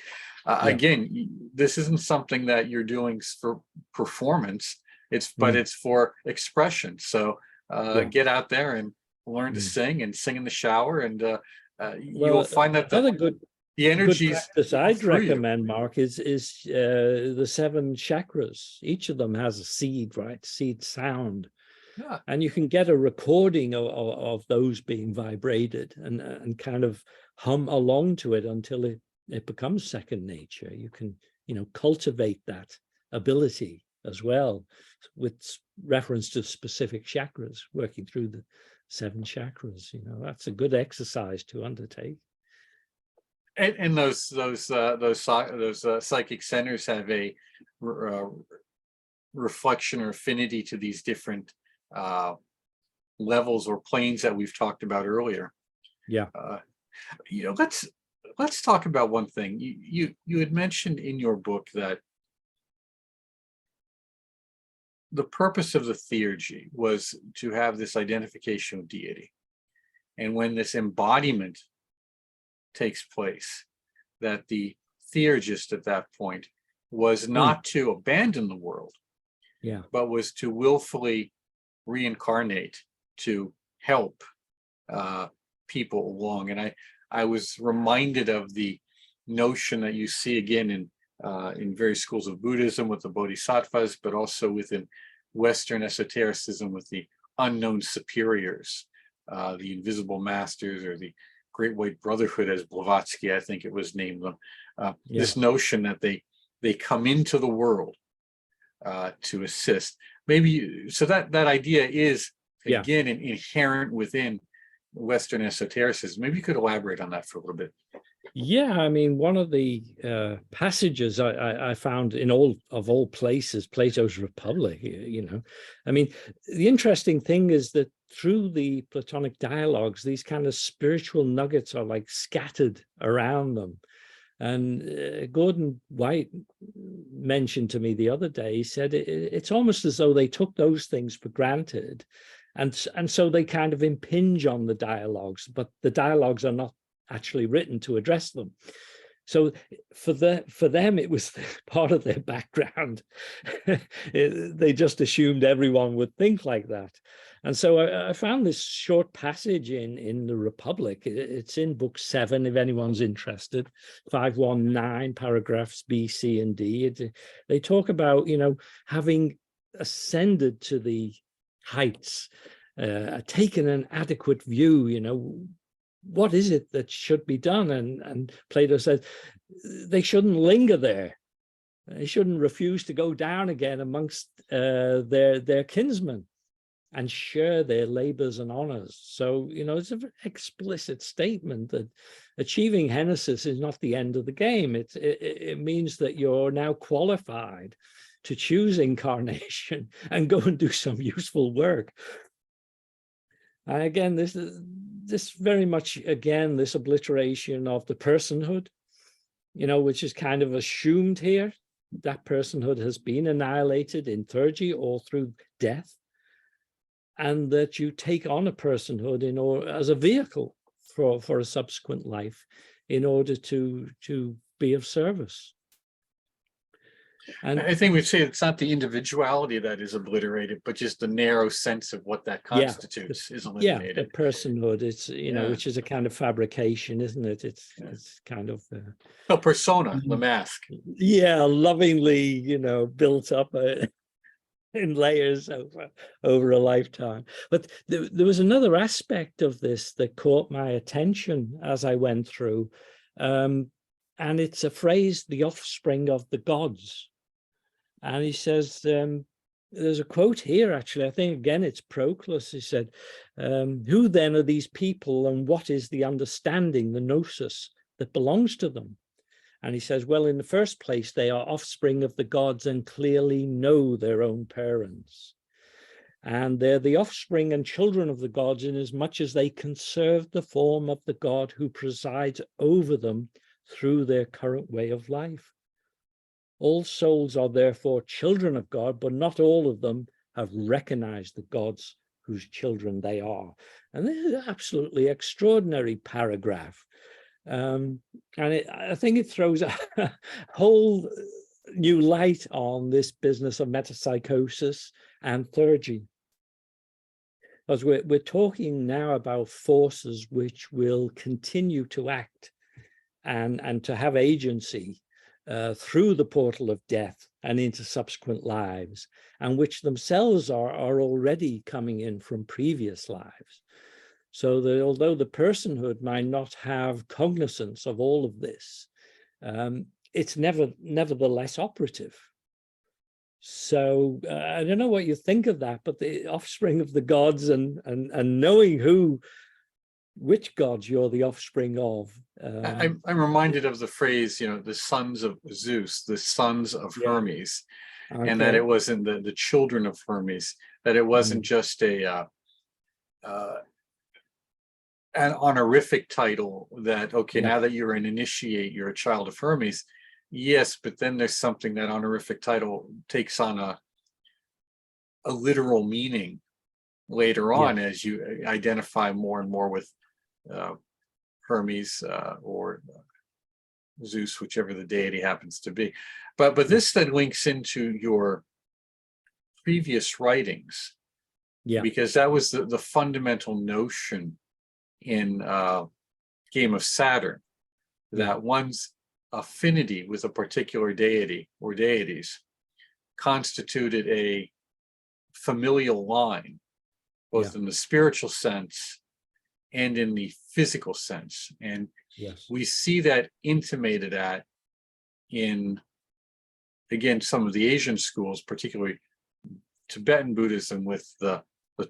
Again, this isn't something that you're doing for performance. But it's for expression. So get out there and learn to sing, and sing in the shower, and you'll find that the energy practice I'd recommend, Mark, is the 7 chakras. Each of them has a seed, right? Seed sound. Yeah. And you can get a recording of those being vibrated and kind of hum along to it until it becomes second nature. You can, you know, cultivate that ability as well, with reference to specific chakras, working through the 7 chakras. You know, that's a good exercise to undertake. And those psychic centers have a reflection or affinity to these different levels or planes that we've talked about earlier. Yeah. You know, let's talk about one thing. You had mentioned in your book that the purpose of the Theurgy was to have this identification with deity, and when this embodiment takes place, that the theurgist at that point was not to abandon the world, but was to willfully reincarnate to help people along. And I was reminded of the notion that you see again in various schools of Buddhism with the bodhisattvas, but also within Western esotericism with the unknown superiors, the invisible masters, or the Great White Brotherhood, as Blavatsky, I think it was named them. This notion that they come into the world to assist. Maybe so that idea is again inherent within Western esotericism. Maybe you could elaborate on that for a little bit. Yeah, I mean, one of the passages I found in all places, Plato's Republic, you know, I mean, the interesting thing is that through the Platonic dialogues, these kind of spiritual nuggets are like scattered around them. And Gordon White mentioned to me the other day, he said, it's almost as though they took those things for granted. And so they kind of impinge on the dialogues, but the dialogues are not actually written to address them. So for them, it was part of their background. They just assumed everyone would think like that. And so I found this short passage in the Republic. It's in book 7, if anyone's interested, 519 paragraphs B, C, and D. They talk about, you know, having ascended to the heights, taken an adequate view, you know, what is it that should be done? And Plato says they shouldn't linger there. They shouldn't refuse to go down again amongst their kinsmen and share their labors and honors. So, you know, it's an explicit statement that achieving Henesis is not the end of the game. It means that you're now qualified to choose incarnation and go and do some useful work. And again, this very much, again, this obliteration of the personhood, you know, which is kind of assumed here. That personhood has been annihilated in Theurgy or through death, and that you take on a personhood as a vehicle for a subsequent life in order to be of service. And I think we'd say it's not the individuality that is obliterated, but just the narrow sense of what that constitutes is eliminated. Yeah, the personhood, it's, you know, which is a kind of fabrication, isn't it? It's kind of persona, the mask. Yeah, lovingly, you know, built up in layers over a lifetime. But there was another aspect of this that caught my attention as I went through, and it's a phrase, the offspring of the gods. And he says, there's a quote here, actually, I think, again, it's Proclus. He said, who then are these people, and what is the understanding, the gnosis, that belongs to them? And he says, well, in the first place, they are offspring of the gods and clearly know their own parents. And they're the offspring and children of the gods in as much as they conserve the form of the god who presides over them through their current way of life. All souls are therefore children of God, but not all of them have recognized the gods whose children they are. And this is an absolutely extraordinary paragraph. And I think it throws a whole new light on this business of metapsychosis and Theurgy. Because we're talking now about forces which will continue to act and to have agency through the portal of death and into subsequent lives, and which themselves are already coming in from previous lives. So that although the personhood might not have cognizance of all of this, it's nevertheless operative. So I don't know what you think of that, but the offspring of the gods and knowing which gods you're the offspring of. I'm reminded of the phrase, you know, the sons of Zeus, the sons of Hermes, and that it wasn't the children of Hermes, that it wasn't just an honorific title that, okay, now that you're an initiate, you're a child of Hermes. Yes, but then there's something that honorific title takes on a literal meaning later on as you identify more and more with Hermes or Zeus, whichever the deity happens to be. But this then links into your previous writings Yeah. because that was the fundamental notion in Game of Saturn, that one's affinity with a particular deity or deities constituted a familial line, both in the spiritual sense and in the physical sense. And Yes. we see that intimated at in, again, some of the Asian schools, particularly Tibetan Buddhism, with the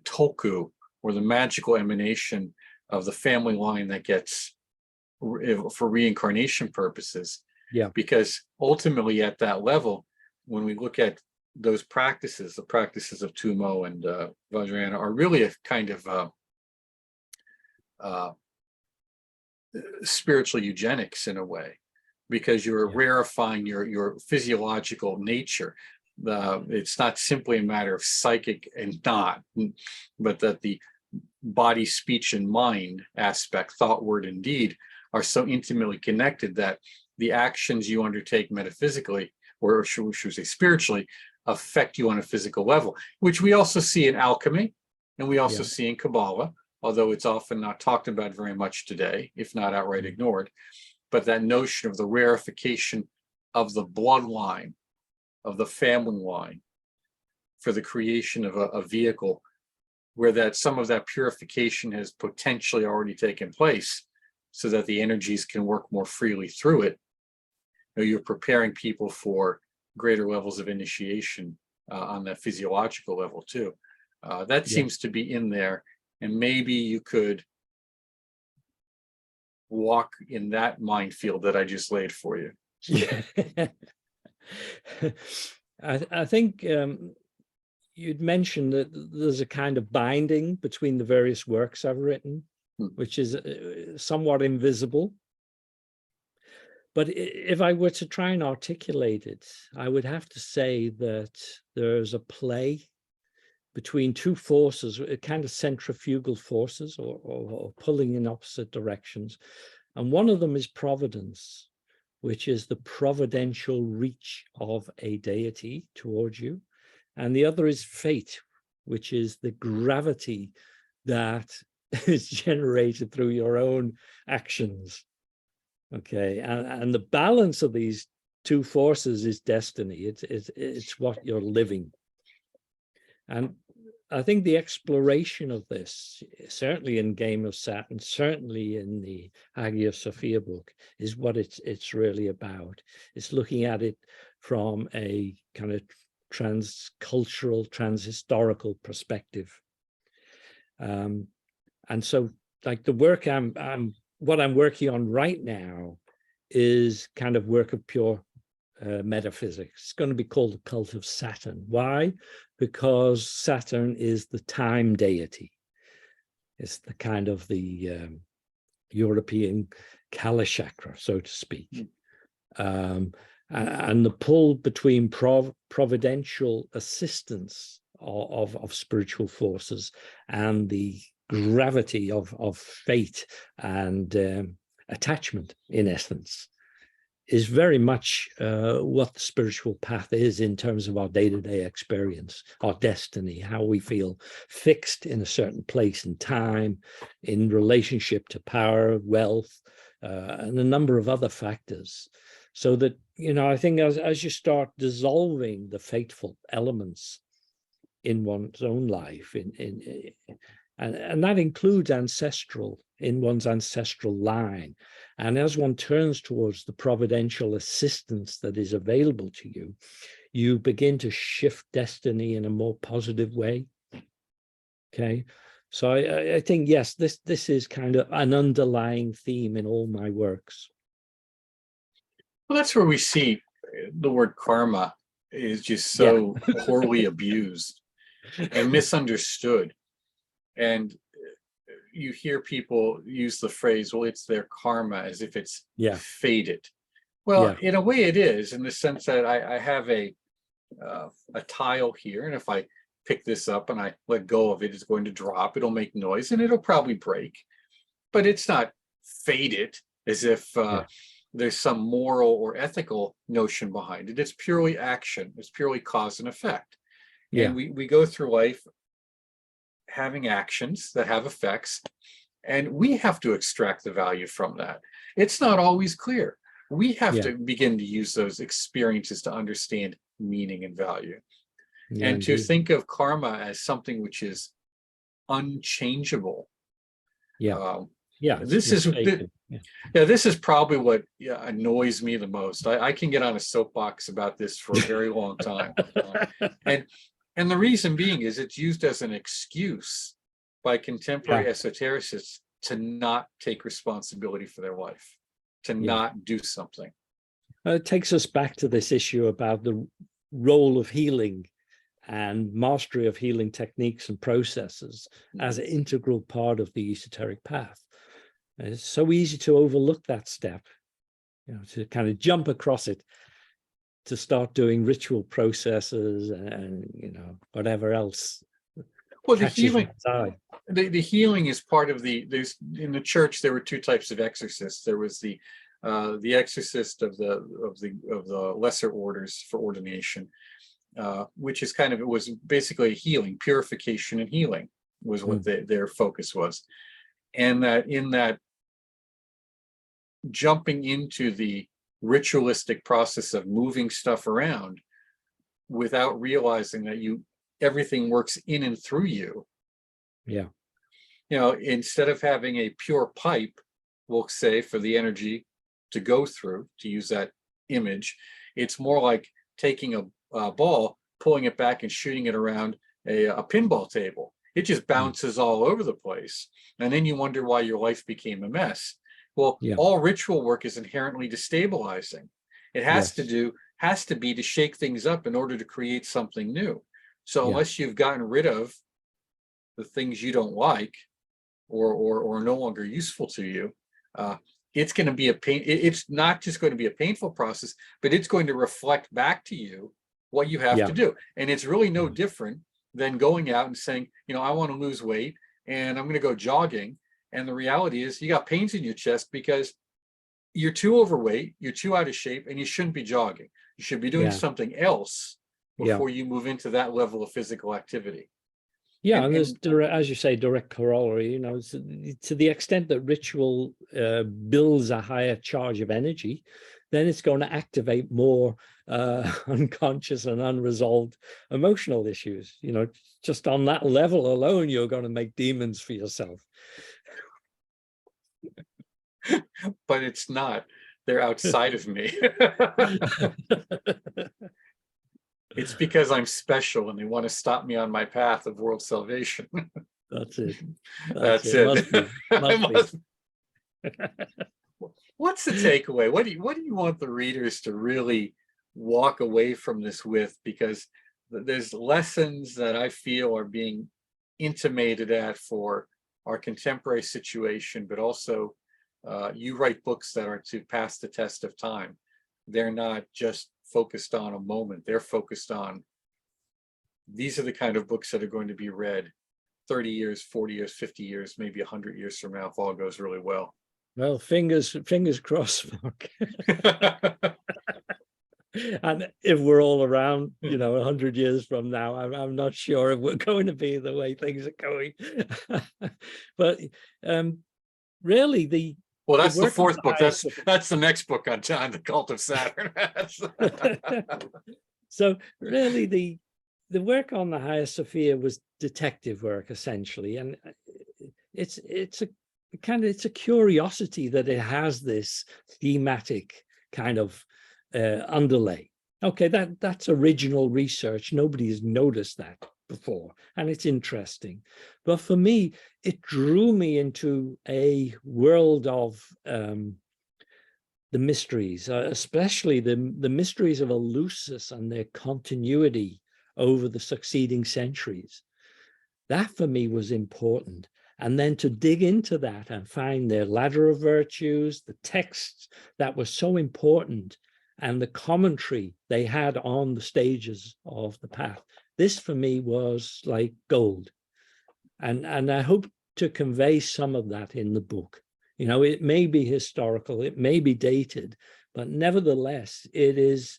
tulku, or the magical emanation of the family line that gets for reincarnation purposes. Yeah. Because ultimately at that level, when we look at those practices, the practices of Tumo and Vajrayana are really a kind of spiritual eugenics in a way, because you're rarefying your physiological nature. It's not simply a matter of psychic and not, but that the body, speech, and mind aspect, thought, word, and deed, are so intimately connected that the actions you undertake metaphysically, or should we say spiritually, affect you on a physical level, which we also see in alchemy, and we also see in Kabbalah, although it's often not talked about very much today, if not outright ignored. But that notion of the rarefication of the bloodline, of the family line, for the creation of a vehicle where that some of that purification has potentially already taken place, so that the energies can work more freely through it. You're preparing people for greater levels of initiation on that physiological level too. That seems to be in there, and maybe you could walk in that minefield that I just laid for you. Yeah. I think you'd mentioned that there's a kind of binding between the various works I've written, which is somewhat invisible. But if I were to try and articulate it, I would have to say that there's a play between two forces, kind of centrifugal forces, or pulling in opposite directions. And one of them is providence, which is the providential reach of a deity towards you. And the other is fate, which is the gravity that is generated through your own actions. Okay, and the balance of these two forces is destiny. It's what you're living. And I think the exploration of this, certainly in Game of Saturn, certainly in the Hagia Sophia book, is what it's really about. It's looking at it from a kind of transcultural, transhistorical perspective. And so, like, the work what I'm working on right now is kind of work of pure metaphysics. It's going to be called the Cult of Saturn. Why? Because Saturn is the time deity. It's the kind of the European Kala chakra, so to speak. And the pull between providential assistance of spiritual forces and the gravity of fate and attachment, in essence, is very much what the spiritual path is in terms of our day-to-day experience, our destiny, how we feel fixed in a certain place and time, in relationship to power, wealth, and a number of other factors. So that, you know, I think as you start dissolving the fateful elements in one's own life, and that includes in one's ancestral line. And as one turns towards the providential assistance that is available to you, you begin to shift destiny in a more positive way. Okay. So I think, yes, this is kind of an underlying theme in all my works. Well, that's where we see the word karma is just so poorly abused and misunderstood. And you hear people use the phrase, well, it's their karma, as if it's fated. Well, in a way it is, in the sense that I have a tile here, and if I pick this up and I let go of it, it's going to drop, it'll make noise, and it'll probably break. But it's not fated as if there's some moral or ethical notion behind it. It's purely action. It's purely cause and effect. And we go through life having actions that have effects, and we have to extract the value from that. It's not always clear. We have to begin to use those experiences to understand meaning and value. And to think of karma as something which is unchangeable. This is probably what annoys me the most. I can get on a soapbox about this for a very long time. And the reason being is it's used as an excuse by contemporary esotericists to not take responsibility for their life, to not do something. It takes us back to this issue about the role of healing and mastery of healing techniques and processes as an integral part of the esoteric path. And it's so easy to overlook that step, to kind of jump across it, to start doing ritual processes and whatever else. Well, the healing is part of in the church there were two types of exorcists. There was the exorcist of the lesser orders for ordination, which is it was basically healing, purification and healing was what their focus was. And that in that jumping into the ritualistic process of moving stuff around without realizing that everything works in and through you. Instead of having a pure pipe, we'll say, for the energy to go through, to use that image, it's more like taking a ball, pulling it back and shooting it around a pinball table. It just bounces all over the place. And then you wonder why your life became a mess. Well, all ritual work is inherently destabilizing. It has to be to shake things up in order to create something new. So unless you've gotten rid of the things you don't like or no longer useful to you, it's going to be it's not just going to be a painful process, but it's going to reflect back to you what you have to do. And it's really no different than going out and saying, I want to lose weight and I'm going to go jogging. And the reality is you got pains in your chest because you're too overweight, you're too out of shape, and you shouldn't be jogging. You should be doing something else before you move into that level of physical activity. And there's, as you say, direct corollary, to the extent that ritual builds a higher charge of energy, then it's going to activate more unconscious and unresolved emotional issues. Just on that level alone, you're going to make demons for yourself. But it's not. They're outside of me. It's because I'm special and they want to stop me on my path of world salvation. That's it. That's it. Must be. What's the takeaway? What do you want the readers to really walk away from this with? Because there's lessons that I feel are being intimated at for our contemporary situation, but also you write books that are to pass the test of time. They're not just focused on a moment. They're focused on, these are the kind of books that are going to be read 30 years, 40 years, 50 years, maybe 100 years from now, if all goes really well. Well, fingers crossed, Mark. And if we're all around, 100 years from now, I'm not sure if we're going to be the way things are going. But really, well, that's the fourth book. That's the next book on John, the Cult of Saturn. So really, the work on the Hagia Sophia was detective work essentially, and it's a curiosity that it has this thematic kind of underlay. Okay, that's original research. Nobody has noticed that before, and it's interesting. But for me, it drew me into a world of the mysteries, especially the mysteries of Eleusis and their continuity over the succeeding centuries. That for me was important. And then to dig into that and find their ladder of virtues, the texts that were so important, and the commentary they had on the stages of the path. This for me was like gold. And I hope to convey some of that in the book. It may be historical, it may be dated, but nevertheless, it is,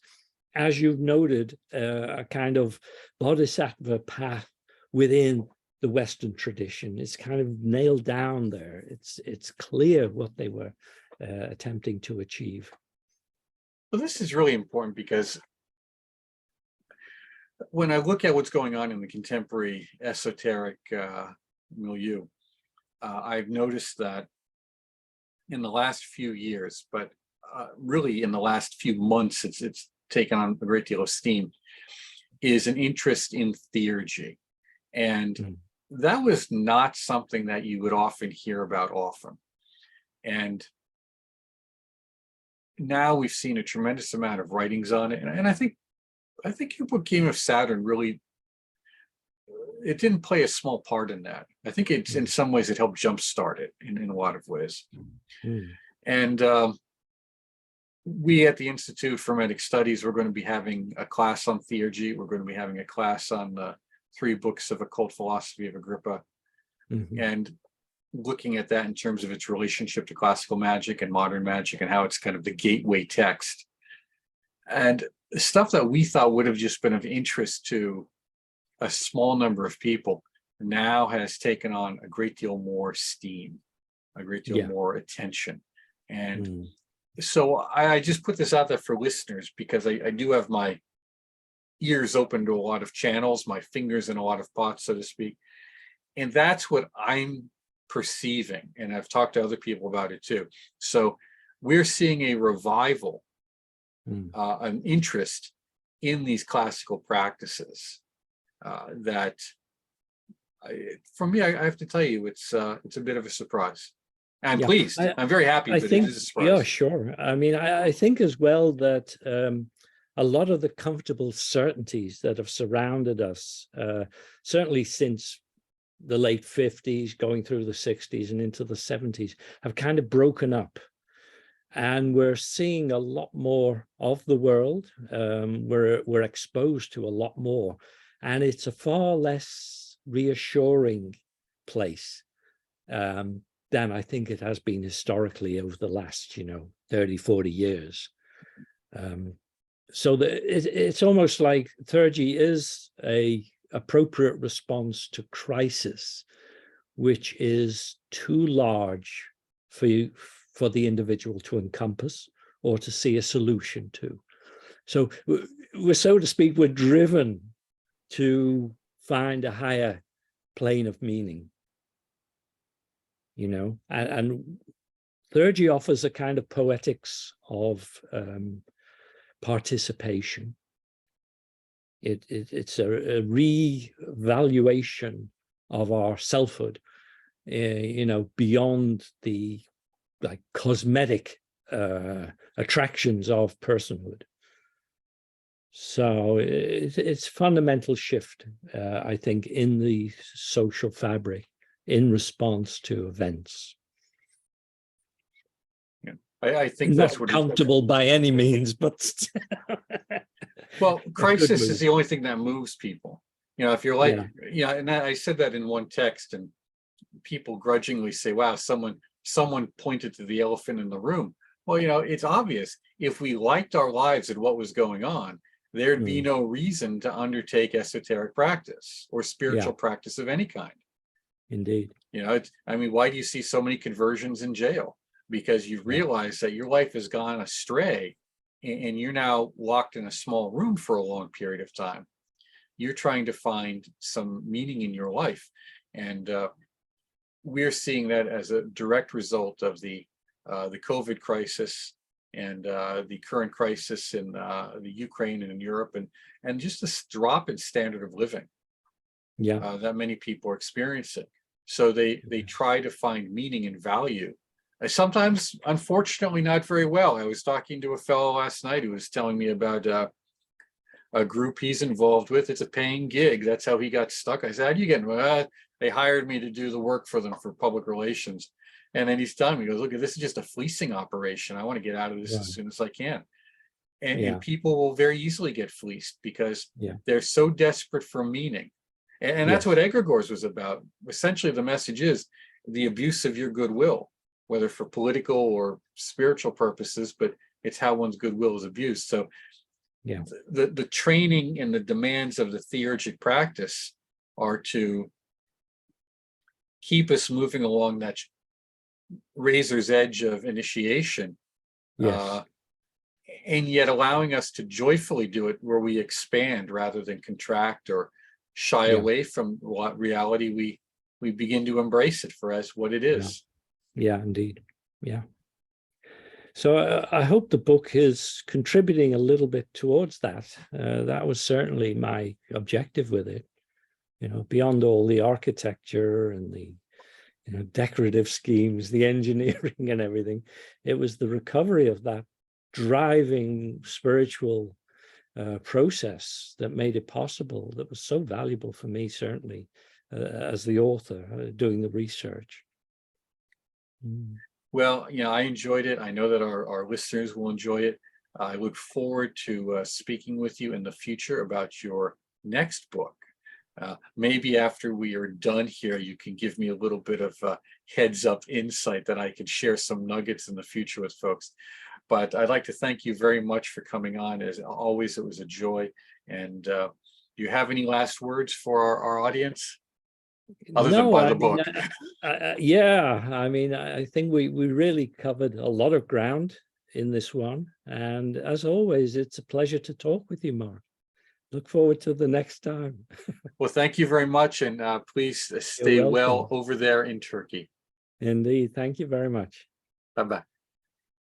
as you've noted, a kind of bodhisattva path within the Western tradition. It's kind of nailed down there. It's clear what they were attempting to achieve. Well, this is really important because when I look at what's going on in the contemporary esoteric milieu, I've noticed that in the last few years, but really in the last few months, it's taken on a great deal of steam, is an interest in theurgy. And that was not something that you would often hear about often. And now we've seen a tremendous amount of writings on it. And I think your book Game of Saturn really, it didn't play a small part in that. I think it's in some ways it helped jumpstart it in a lot of ways. And we at the Institute for Hermetic Studies, we're going to be having a class on theurgy. We're going to be having a class on the 3 books of occult philosophy of Agrippa, and looking at that in terms of its relationship to classical magic and modern magic and how it's kind of the gateway text. And stuff that we thought would have just been of interest to a small number of people now has taken on a great deal more steam, a great deal more attention. And so I just put this out there for listeners because I do have my ears open to a lot of channels, my fingers in a lot of pots, so to speak. And that's what I'm perceiving. And I've talked to other people about it too. So we're seeing a revival, an interest in these classical practices that, for me, I have to tell you, it's a bit of a surprise. I'm pleased. I'm very happy, but it is a surprise. Yeah, sure. I mean, I think as well that a lot of the comfortable certainties that have surrounded us, certainly since the late 50s, going through the 60s and into the 70s, have kind of broken up. And we're seeing a lot more of the world. We're exposed to a lot more. And it's a far less reassuring place than I think it has been historically over the last, 30, 40 years. So it's almost like Theurgy is a appropriate response to crisis, which is too large for the individual to encompass or to see a solution to. So we're, so to speak, we're driven to find a higher plane of meaning, and Theurgy offers a kind of poetics of participation. It's a re-evaluation of our selfhood, beyond the cosmetic attractions of personhood. So it's a fundamental shift, I think, in the social fabric in response to events. Yeah, I think not that's what comfortable by any means, but well, crisis is the only thing that moves people. If you're like, and I said that in one text, and people grudgingly say, "Wow, someone pointed to the elephant in the room." Well, it's obvious. If we liked our lives and what was going on, there'd be no reason to undertake esoteric practice or spiritual practice of any kind. Indeed. Why do you see so many conversions in jail? Because you realize that your life has gone astray and you're now locked in a small room for a long period of time. You're trying to find some meaning in your life. And we're seeing that as a direct result of the COVID crisis and the current crisis in the Ukraine and in Europe, and just this drop in standard of living that many people are experiencing. So they try to find meaning and value. Sometimes, unfortunately, not very well. I was talking to a fellow last night who was telling me about a group he's involved with. It's a paying gig. That's how he got stuck. I said, "How do you get?" "Well, they hired me to do the work for them for public relations." And then he's telling me, he goes, "Look, this is just a fleecing operation. I want to get out of this as soon as I can." And people will very easily get fleeced because they're so desperate for meaning. And that's what egregores was about. Essentially, the message is the abuse of your goodwill, whether for political or spiritual purposes, but it's how one's goodwill is abused. So the training and the demands of the theurgic practice are to keep us moving along that razor's edge of initiation, Yes. and yet allowing us to joyfully do it where we expand rather than contract or shy Yeah. away from what reality. We begin to embrace it for as what it is. Yeah, indeed. Yeah. So I hope the book is contributing a little bit towards that. That was certainly my objective with it. You know, beyond all the architecture and the decorative schemes, the engineering and everything, it was the recovery of that driving spiritual process that made it possible, that was so valuable for me, certainly, as the author doing the research. Well, I enjoyed it. I know that our listeners will enjoy it. I look forward to speaking with you in the future about your next book. Maybe after we are done here, you can give me a little bit of heads up insight that I can share some nuggets in the future with folks. But I'd like to thank you very much for coming on. As always, it was a joy. And do you have any last words for our audience? Other than buy the book. Yeah, I mean, I think we really covered a lot of ground in this one. And as always, it's a pleasure to talk with you, Mark. Look forward to the next time. Well, thank you very much. And please stay well over there in Turkey. Indeed. Thank you very much. Bye-bye.